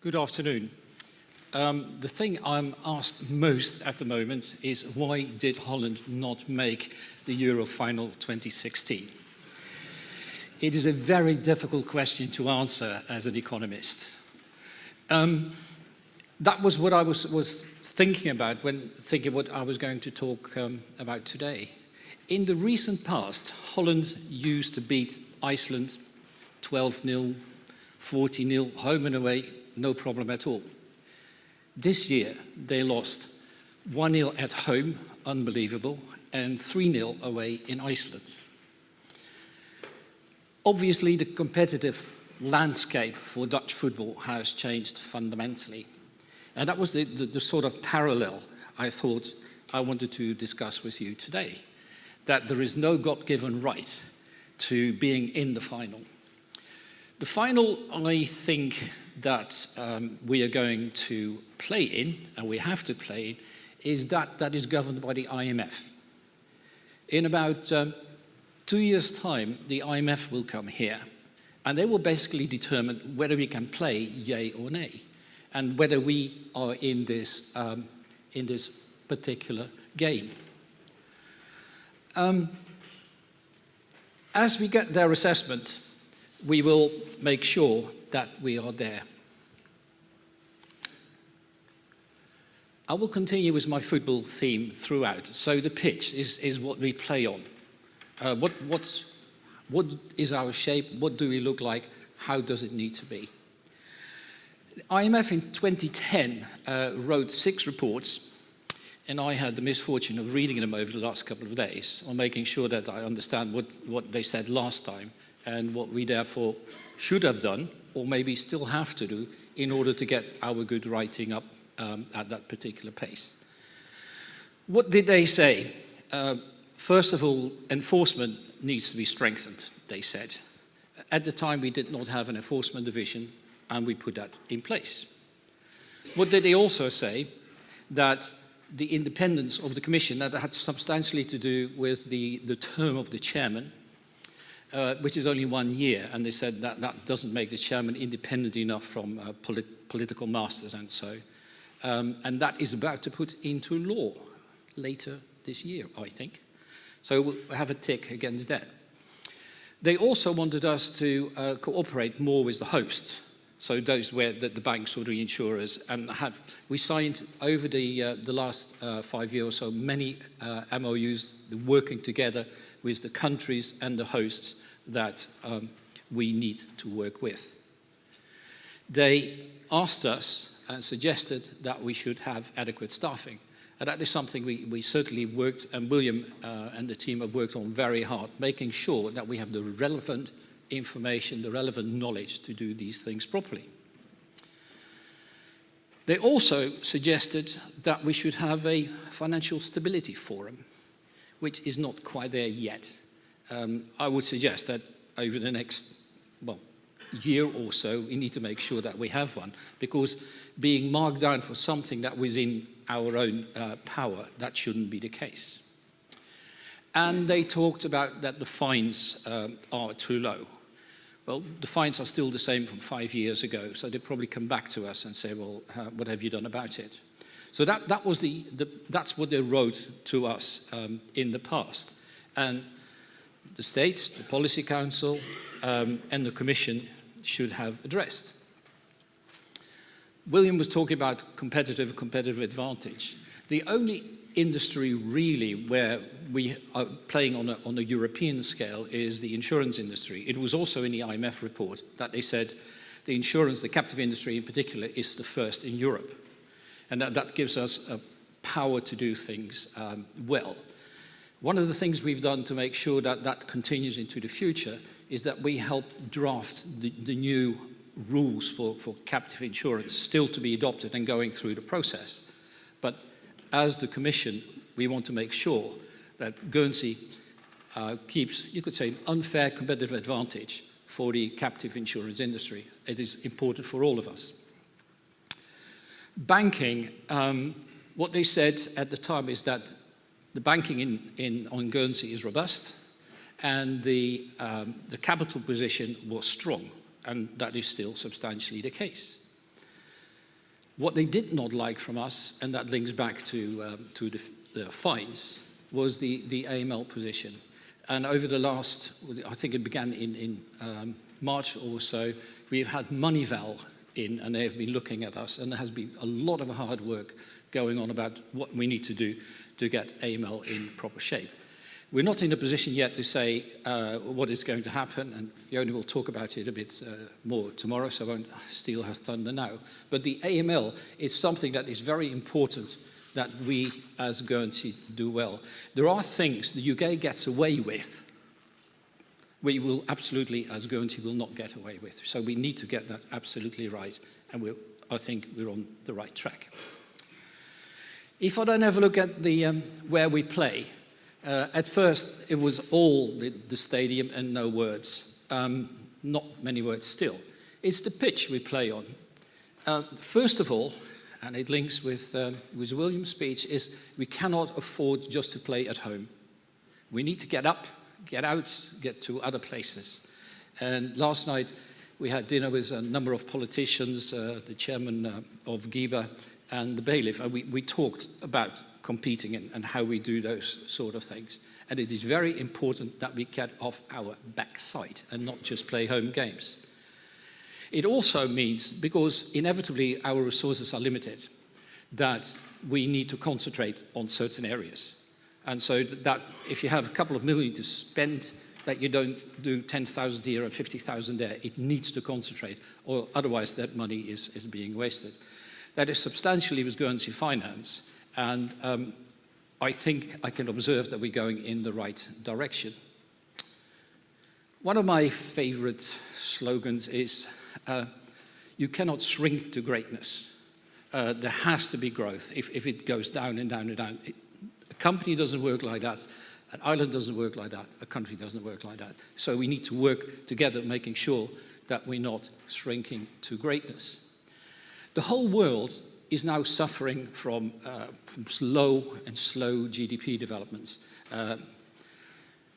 Good afternoon. The thing I'm asked most at the moment is why did Holland not make the Euro final 2016? It is a very difficult question to answer as an economist. That was what I was thinking about when thinking what I was going to talk about today. In the recent past, Holland used to beat Iceland 12-0, 40-0, home and away, no problem at all. This year, they lost 1-0 at home, unbelievable, and 3-0 away in Iceland. Obviously, the competitive landscape for Dutch football has changed fundamentally. And that was the sort of parallel I thought I wanted to discuss with you today. That there is no God-given right to being in the final. The final, I think, that we are going to play in, and we have to play in, is that is governed by the IMF. In about 2 years' time, the IMF will come here, and they will basically determine whether we can play yay or nay, and whether we are in this particular game. As we get their assessment, we will make sure that we are there. I will continue with my football theme throughout. So the pitch is what we play on. What is our shape? What do we look like? How does it need to be? The IMF in 2010 wrote 6 reports, and I had the misfortune of reading them over the last couple of days, on making sure that I understand what they said last time and what we therefore should have done, or maybe still have to do, in order to get our good writing up at that particular pace. What did they say? First of all, enforcement needs to be strengthened, they said. At the time, we did not have an enforcement division, and we put that in place. What did they also say? That the independence of the Commission, that had substantially to do with the term of the chairman, which is only 1 year, and they said that doesn't make the chairman independent enough from political masters and so. And that is about to put into law later this year, I think. So we'll have a tick against that. They also wanted us to cooperate more with the host. So those were the banks or the insurers, and we signed over the last 5 years or so many MOUs working together with the countries and the hosts that we need to work with. They asked us and suggested that we should have adequate staffing. And that is something we certainly worked, and William and the team have worked on very hard, making sure that we have the relevant information, the relevant knowledge to do these things properly. They also suggested that we should have a financial stability forum, which is not quite there yet. I would suggest that over the next, year or so, we need to make sure that we have one, because being marked down for something that was in our own power, that shouldn't be the case. And they talked about that the fines are too low. Well, the fines are still the same from 5 years ago, so they probably come back to us and say, well, what have you done about it? So that's what they wrote to us in the past. And the states, the Policy Council, and the Commission should have addressed. William was talking about competitive advantage. The only industry really where we are playing on a European scale is the insurance industry. It was also in the IMF report that they said the insurance, the captive industry in particular, is the first in Europe. And that gives us a power to do things well. One of the things we've done to make sure that that continues into the future is that we help draft the new rules for captive insurance, still to be adopted and going through the process. But as the Commission, we want to make sure that Guernsey keeps, you could say, an unfair competitive advantage for the captive insurance industry. It is important for all of us. Banking, what they said at the time is that the banking on Guernsey is robust, and the capital position was strong, and that is still substantially the case. What they did not like from us, and that links back to the fines, was the AML position. And over the last, I think it began in March or so, we've had Moneyval in, and they have been looking at us, and there has been a lot of hard work going on about what we need to do to get AML in proper shape. We're not in a position yet to say what is going to happen, and Fiona will talk about it a bit more tomorrow, so I won't steal her thunder now. But the AML is something that is very important that we as Guernsey do well. There are things the UK gets away with, we will absolutely, as Guernsey, will not get away with. So we need to get that absolutely right, and I think we're on the right track. If I then have a look at the where we play, at first it was all the stadium and no words, not many words still. It's the pitch we play on. First of all, and it links with William's speech, is we cannot afford just to play at home. We need to get up, get out, get to other places. And last night we had dinner with a number of politicians, the chairman of GIBA and the bailiff, and we talked about competing and how we do those sort of things. And it is very important that we get off our backside and not just play home games. It also means, because inevitably our resources are limited, that we need to concentrate on certain areas. And so that if you have a couple of million to spend, that you don't do 10,000 here and 50,000 there, it needs to concentrate, or otherwise that money is being wasted. That is substantially with Guernsey Finance, and I think I can observe that we're going in the right direction. One of my favorite slogans is, you cannot shrink to greatness. There has to be growth. If it goes down and down and down, a company doesn't work like that, an island doesn't work like that, a country doesn't work like that. So we need to work together, making sure that we're not shrinking to greatness. The whole world is now suffering from slow GDP developments.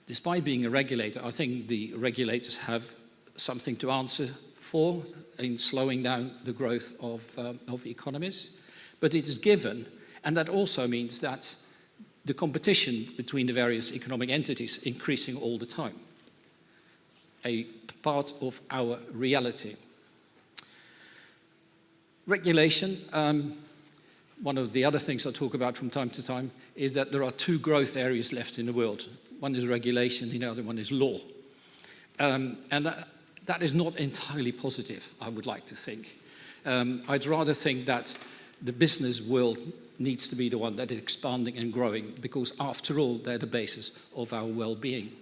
Despite being a regulator, I think the regulators have something to answer for in slowing down the growth of economies. But it is given, and that also means that the competition between the various economic entities is increasing all the time. A part of our reality. Regulation, one of the other things I talk about from time to time is that there are two growth areas left in the world. One is regulation, the other one is law. And that is not entirely positive, I would like to think. I'd rather think that the business world needs to be the one that is expanding and growing, because after all, they're the basis of our well-being.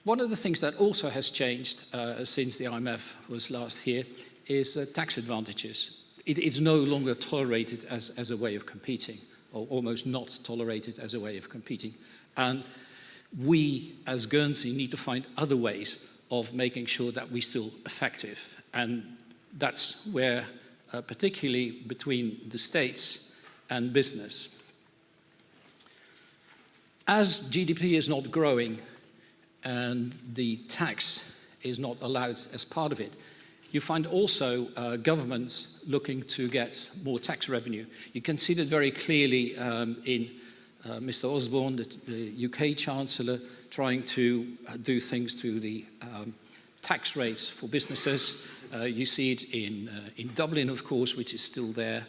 One of the things that also has changed since the IMF was last here is tax advantages. It's no longer tolerated as a way of competing, or almost not tolerated as a way of competing. And we, as Guernsey, need to find other ways of making sure that we're still effective. And that's where, particularly between the states and business. As GDP is not growing and the tax is not allowed as part of it, you find also governments looking to get more tax revenue. You can see that very clearly in Mr. Osborne, the UK Chancellor, trying to do things to the tax rates for businesses. You see it in Dublin, of course, which is still there.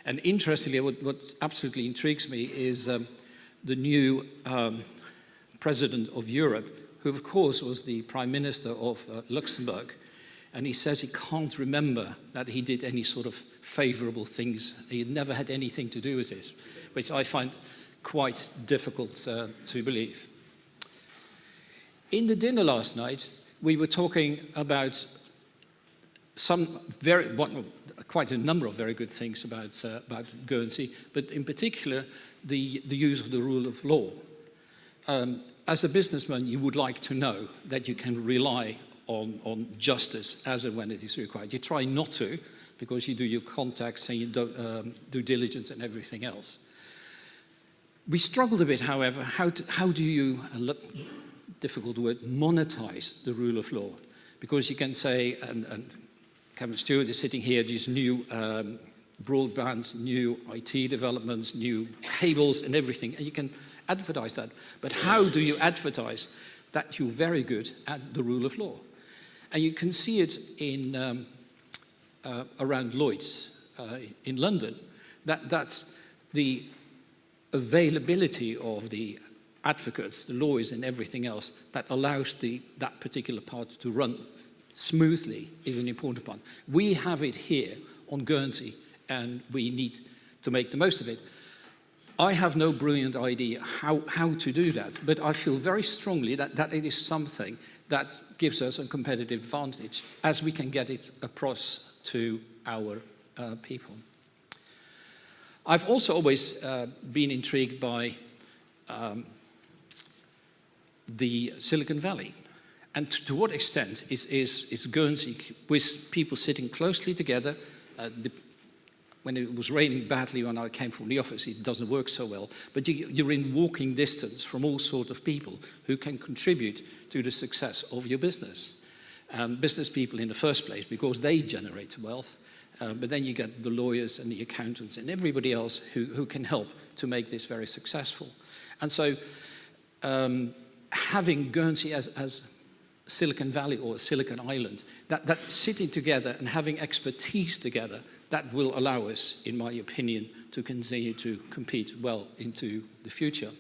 And interestingly, what absolutely intrigues me is the new President of Europe, who of course was the Prime Minister of Luxembourg. And he says he can't remember that he did any sort of favourable things. He never had anything to do with it, which I find quite difficult to believe. In the dinner last night, we were talking about quite a number of very good things about Guernsey, but in particular, the use of the rule of law. As a businessman, you would like to know that you can rely on justice as and when it is required. You try not to, because you do your contacts and you don't due diligence and everything else. We struggled a bit, however, how do you, difficult word, monetize the rule of law? Because you can say, and Kevin Stewart is sitting here, these new broadband, new IT developments, new cables and everything, and you can advertise that. But how do you advertise that you're very good at the rule of law? And you can see it in around Lloyd's in London, that's the availability of the advocates, the lawyers and everything else that allows that particular part to run smoothly is an important one. We have it here on Guernsey and we need to make the most of it. I have no brilliant idea how to do that, but I feel very strongly that it is something that gives us a competitive advantage as we can get it across to our people. I've also always been intrigued by the Silicon Valley. And to what extent is Guernsey, with people sitting closely together, when it was raining badly when I came from the office, it doesn't work so well, but you're in walking distance from all sorts of people who can contribute to the success of your business. Business people in the first place, because they generate wealth, but then you get the lawyers and the accountants and everybody else who can help to make this very successful. And so having Guernsey as Silicon Valley or Silicon Island, that sitting together and having expertise together, that will allow us, in my opinion, to continue to compete well into the future.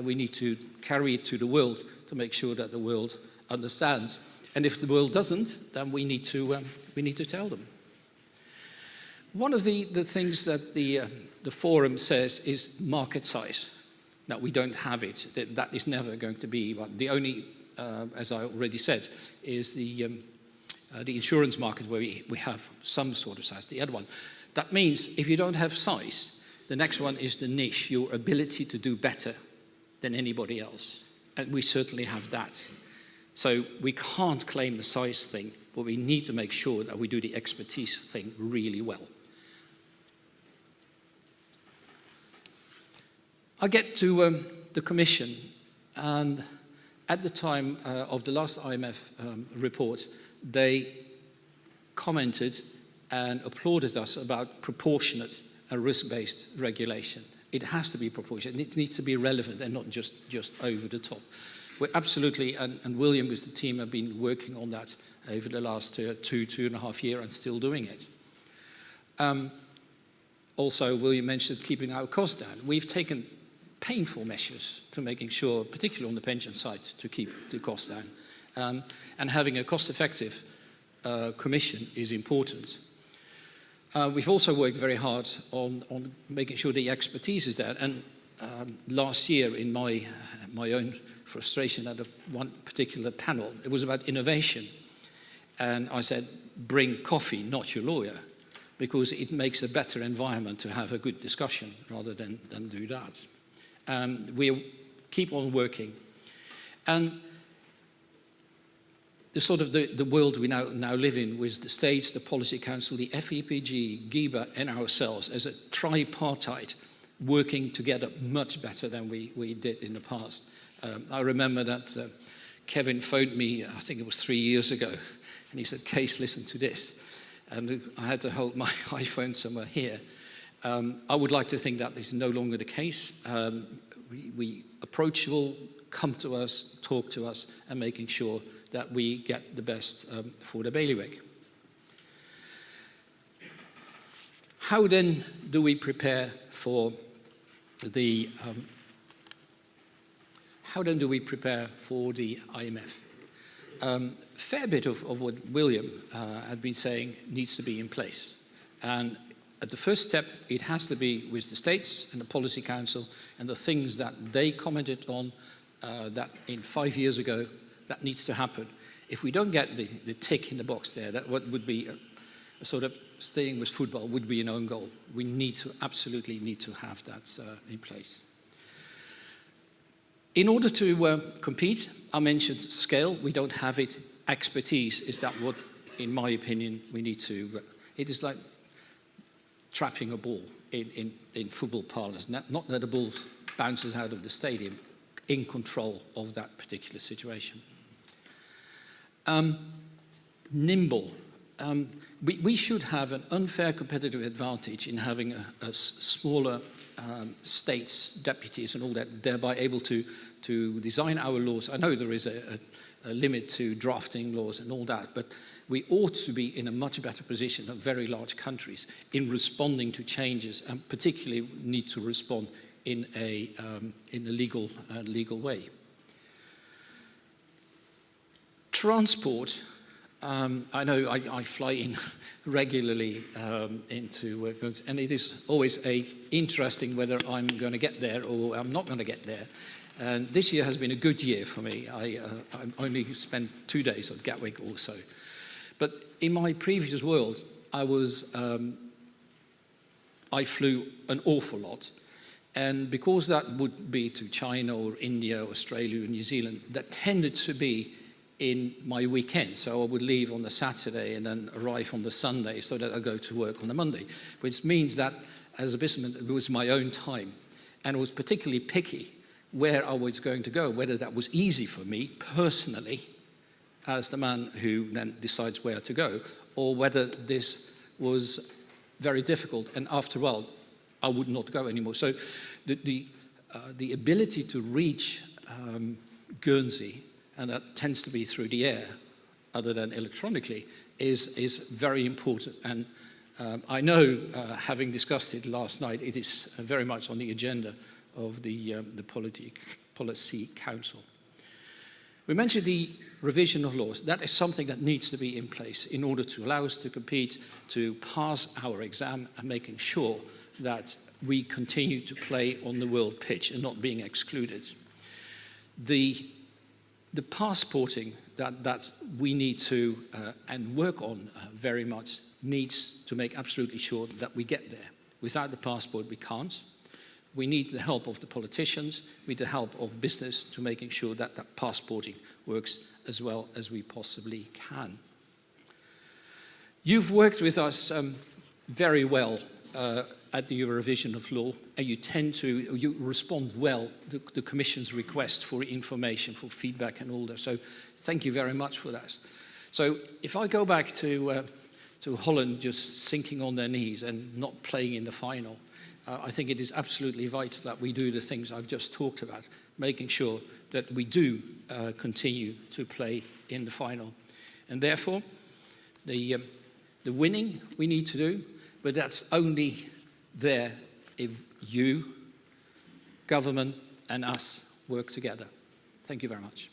We need to carry it to the world to make sure that the world understands. And if the world doesn't, then we need to tell them. One of the things that the forum says is market size. Now, we don't have it. That is never going to be. But the only, as I already said, is the insurance market where we have some sort of size. The other one. That means if you don't have size, the next one is the niche, your ability to do better than anybody else. And we certainly have that. So we can't claim the size thing, but we need to make sure that we do the expertise thing really well. I get to the Commission, and at the time of the last IMF report, they commented and applauded us about proportionate and risk-based regulation. It has to be proportionate. It needs to be relevant and not just over the top. We're absolutely, and William with the team have been working on that over the last 2.5 years and still doing it. Also, William mentioned keeping our costs down. We've taken painful measures to making sure, particularly on the pension side, to keep the costs down. And having a cost-effective commission is important. We've also worked very hard on making sure the expertise is there. And last year, in my own frustration at one particular panel, it was about innovation. And I said, bring coffee, not your lawyer, because it makes a better environment to have a good discussion rather than do that. We keep on working. And the sort of the world we now live in with the states, the Policy Council, the FEPG, GIBA and ourselves as a tripartite working together much better than we did in the past. I remember that Kevin phoned me, I think it was 3 years ago, and he said, Cees, listen to this. And I had to hold my iPhone somewhere here. I would like to think that is no longer the case. We approachable, come to us, talk to us, and making sure that we get the best for the bailiwick. How then do we prepare for the IMF? Fair bit of what William had been saying needs to be in place. And at the first step, it has to be with the states and the Policy Council and the things that they commented on that in 5 years ago, that needs to happen. If we don't get the tick in the box there, that what would be a sort of staying with football would be an own goal. We absolutely need to have that in place. In order to compete, I mentioned scale. We don't have it. Expertise is that what, in my opinion, we need to. It is like trapping a ball in football parlance. Not that the ball bounces out of the stadium, in control of that particular situation. Nimble. We should have an unfair competitive advantage in having a smaller states, deputies and all that, thereby able to design our laws. I know there is a limit to drafting laws and all that, but we ought to be in a much better position than very large countries in responding to changes, and particularly need to respond in a legal way. Transport. I know I fly in regularly into and it is always interesting whether I'm going to get there or I'm not going to get there. And this year has been a good year for me. I only spent 2 days at Gatwick also. But in my previous world, I flew an awful lot. And because that would be to China or India, Australia, or New Zealand, that tended to be in my weekend. So I would leave on the Saturday and then arrive on the Sunday so that I go to work on the Monday, which means that as a businessman, it was my own time. And I was particularly picky where I was going to go, whether that was easy for me personally, as the man who then decides where to go, or whether this was very difficult. And after a while, I would not go anymore. So the ability to reach Guernsey, and that tends to be through the air, other than electronically, is very important. And I know, having discussed it last night, it is very much on the agenda of the Policy Council. We mentioned the revision of laws. That is something that needs to be in place in order to allow us to compete, to pass our exam, and making sure that we continue to play on the world pitch and not being excluded. The passporting that we need to and work on very much needs to make absolutely sure that we get there. Without the passport, we can't. We need the help of the politicians, we need the help of business to making sure that that passporting works as well as we possibly can. You've worked with us very well at the revision of law, and you respond well to the Commission's request for information, for feedback and all that. So thank you very much for that. So if I go back to Holland just sinking on their knees and not playing in the final, I think it is absolutely vital that we do the things I've just talked about, making sure that we do continue to play in the final. And therefore, the winning we need to do, but that's only there if you, government, and us work together. Thank you very much.